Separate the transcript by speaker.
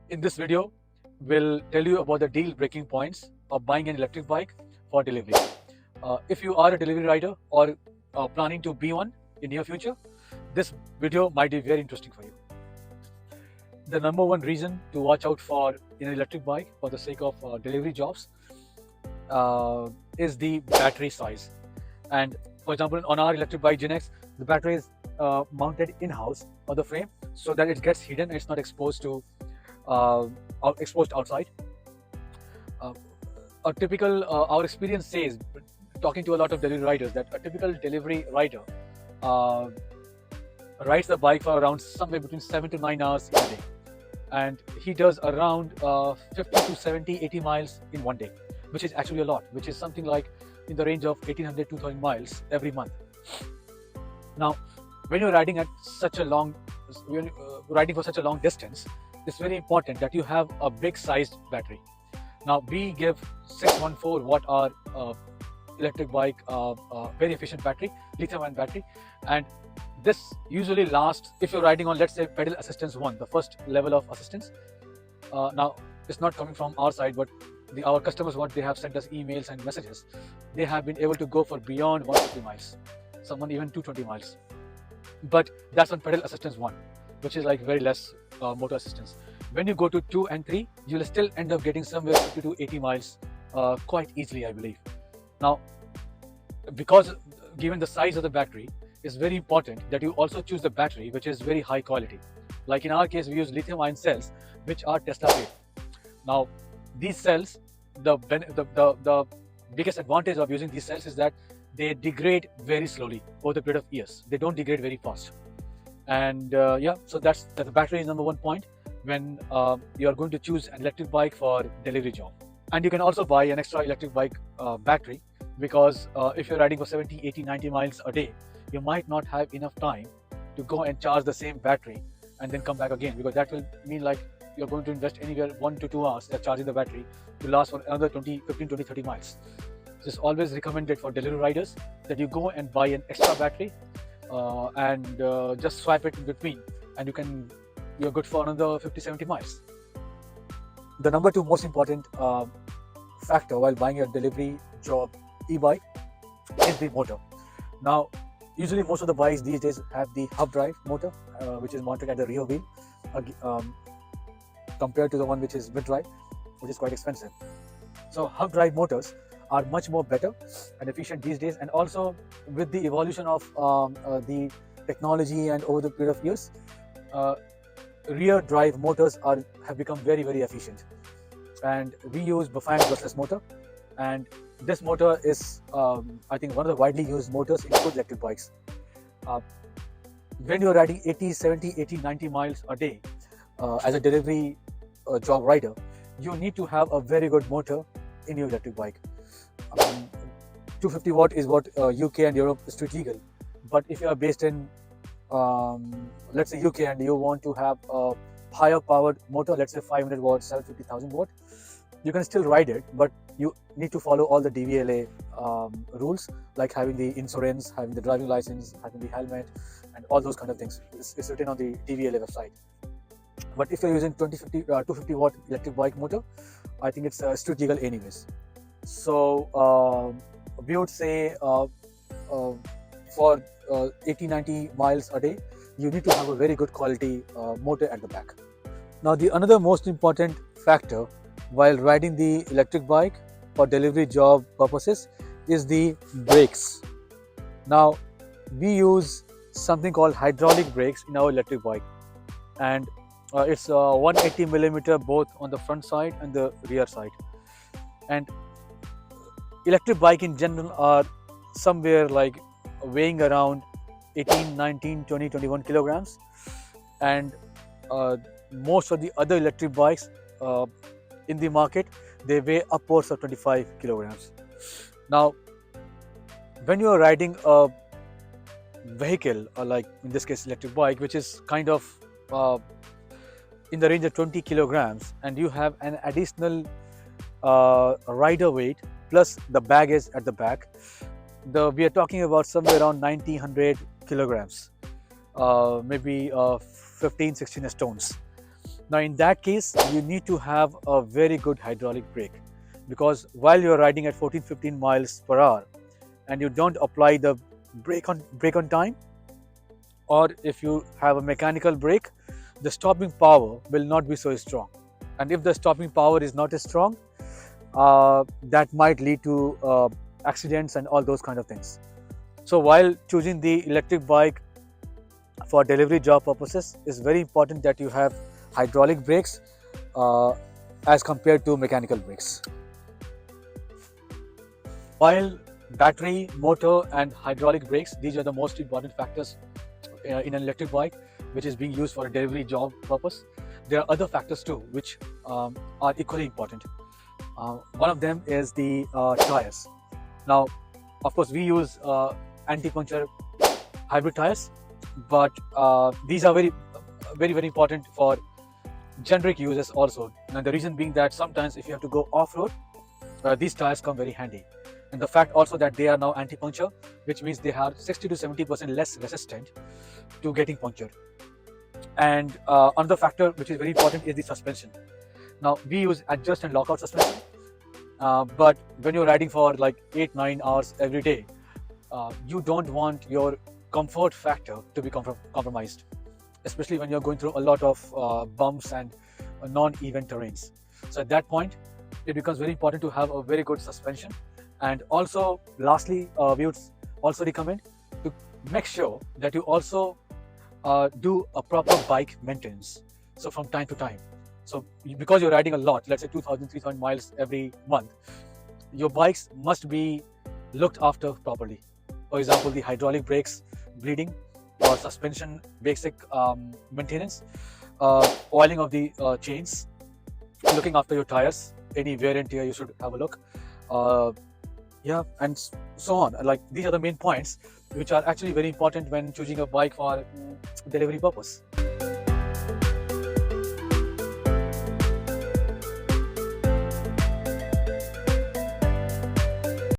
Speaker 1: In this video, we'll tell you about the deal breaking points of buying an electric bike for delivery. If you are a delivery rider or planning to be one in near future, this video might be very interesting for you. The number one reason to watch out for an electric bike for the sake of delivery jobs is the battery size. And for example, on our electric bike Gen X, the battery is mounted in-house on the frame so that it gets hidden, it's not exposed to exposed outside. A typical, our experience says, talking to a lot of delivery riders, that a typical delivery rider uh, rides the bike for around somewhere between 7 to 9 hours in a day, and he does around 50 to 70, 80 miles in one day, which is actually a lot, which is something like in the range of 1800 2000 miles every month. Now, when you're riding at such a long, riding for such a long distance, it's very important that you have a big sized battery. Now, we give 614 watt hour electric bike very efficient battery, lithium-ion battery, and this usually lasts if you're riding on, let's say, pedal assistance 1, the first level of assistance. Now, it's not coming from our side, but our customers, what they have sent us emails and messages, they have been able to go for beyond 150 miles, someone even 220 miles. But that's on pedal assistance 1, which is like very less motor assistance. When you go to 2 and 3, you'll still end up getting somewhere 50 to 80 miles quite easily, I believe. Now, because given the size of the battery, it's very important that you also choose the battery which is very high quality. Like in our case, we use lithium-ion cells, which are Tesla grade. Now, these cells, the biggest advantage of using these cells is that they degrade very slowly over the period of years. They don't degrade very fast. And yeah, so that's the battery is number one point when you are going to choose an electric bike for delivery job. And you can also buy an extra electric bike battery, because if you're riding for 70, 80, 90 miles a day, you might not have enough time to go and charge the same battery and then come back again, because that will mean like you're going to invest anywhere 1 to 2 hours at charging the battery to last for another 15, 20, 30 miles. So it's always recommended for delivery riders that you go and buy an extra battery and just swap it in between, and you're good for another 50, 70 miles. The number two most important factor while buying a delivery job e-bike is the motor. Now, usually most of the bikes these days have the hub drive motor, which is mounted at the rear wheel, compared to the one which is mid drive, which is quite expensive. So hub drive motors are much more better and efficient these days, and also with the evolution of the technology and over the period of years, rear drive motors have become very, very efficient. And we use Bafang brushless motor, and this motor is I think one of the widely used motors in good electric bikes. When you're riding 80, 70, 80, 90 miles a day as a delivery job rider, you need to have a very good motor in your electric bike. 250 watt is what UK and Europe is street legal, but if you are based in let's say UK and you want to have a higher powered motor, let's say 500 watt, 750,000 watt, you can still ride it, but you need to follow all the DVLA rules, like having the insurance, having the driving license, having the helmet, and all those kind of things. It's written on the DVLA website. But if you're using 250 watt electric bike motor, I think it's street legal anyways. So we would say for 80, 90 miles a day, you need to have a very good quality motor at the back. Now, the another most important factor while riding the electric bike for delivery job purposes is the brakes. Now, we use something called hydraulic brakes in our electric bike, and it's 180 millimeter both on the front side and the rear side. And electric bike in general are somewhere like weighing around 18, 19, 20, 21 kilograms, and most of the other electric bikes in the market, they weigh upwards of 25 kilograms. Now, when you are riding a vehicle, like in this case electric bike, which is kind of in the range of 20 kilograms, and you have an additional rider weight plus the baggage at the back, we are talking about somewhere around 90-100 kilograms, maybe 15-16 stones. Now, in that case, you need to have a very good hydraulic brake, because while you're riding at 14-15 miles per hour and you don't apply the brake on time, or if you have a mechanical brake, the stopping power will not be so strong. And if the stopping power is not as strong, that might lead to accidents and all those kind of things. So while choosing the electric bike for delivery job purposes, it's very important that you have hydraulic brakes uh, as compared to mechanical brakes. While battery, motor and hydraulic brakes, these are the most important factors in an electric bike which is being used for a delivery job purpose. There are other factors too which are equally important. One of them is the tires. Now, of course, we use anti-puncture hybrid tires, but these are very important for generic users also. And the reason being that sometimes if you have to go off-road, these tires come very handy. And the fact also that they are now anti-puncture, which means they are 60 to 70% less resistant to getting punctured. And another factor which is very important is the suspension. Now, we use adjust and lockout suspension, but when you're riding for like 8-9 hours every day, you don't want your comfort factor to be compromised, especially when you're going through a lot of bumps and non-even terrains. So at that point, it becomes very important to have a very good suspension. And also, lastly, we would also recommend to make sure that you also do a proper bike maintenance. So from time to time. So because you're riding a lot, let's say 2,000, 3,000 miles every month, your bikes must be looked after properly. For example, the hydraulic brakes bleeding, or suspension basic maintenance, oiling of the chains, looking after your tires, any wear and tear you should have a look. Yeah, and so on. Like, these are the main points which are actually very important when choosing a bike for delivery purpose.